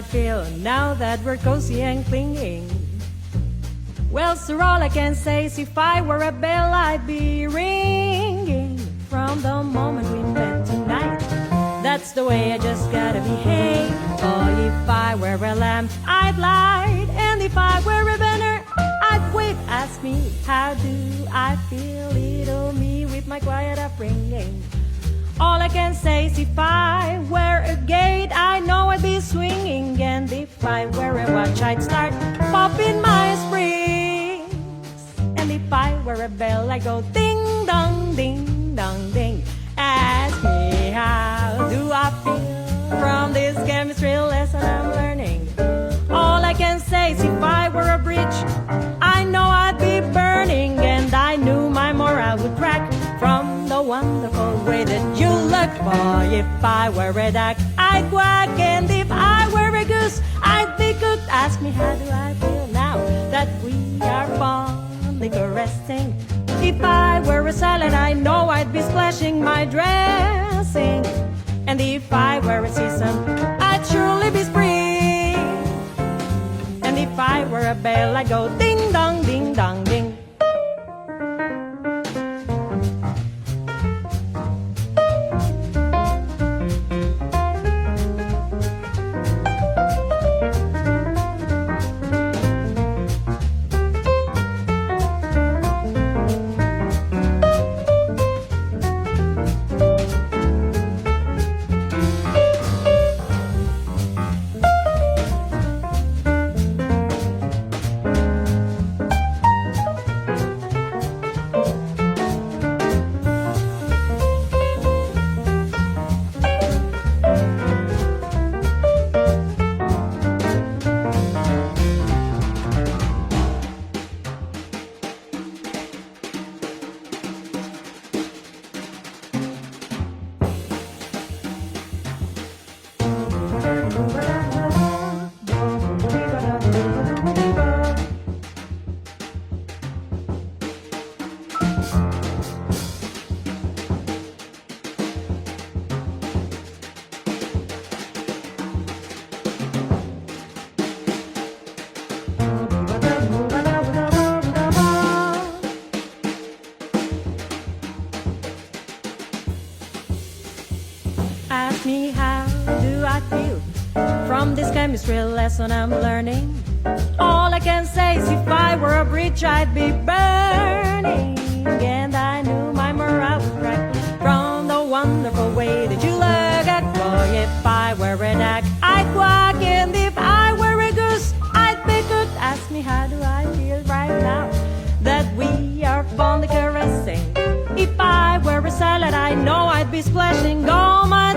feel now that we're cozy and clinging? Well, sir, all I can say is if I were a bell, I'd be ringing. From the moment we met tonight, that's the way I just gotta behave. Oh, if I were a lamp, I'd light. And if I were a banner, I'd wait. Ask me, how do I feel? Little me with my quiet upbringing. All I can say is if I were a gate, I know I'd be swinging. And if I were a watch, I'd start popping my springs. And if I were a bell, I'd go ding dong, ding dong, ding. Ask me, how do I feel from this chemistry lesson I'm learning? All I can say is if I were a bridge, I know I'd be burning. And I knew my morale would crack from the wonderful way that you look. Boy, if I were a duck, I'd quack. And if I were a goose, I'd be cooked. Ask me, how do I feel now that we are fondly caressing? If I were a salad, I know I'd be splashing my dressing. And if I were a season, I'd surely be spring. And if I were a bell, I'd go ding dong, ding dong, ding. Ask me, how do I feel from this chemistry lesson I'm learning? All I can say is if I were a bridge, I'd be burning. And I knew my morale would crack from the wonderful way that you look at. Boy, if I were a duck, I'd quack. And if I were a goose, I'd be cooked. Ask me, how do I feel right now that we are fondly caressing? If I were a salad, I know I'd be splashing all my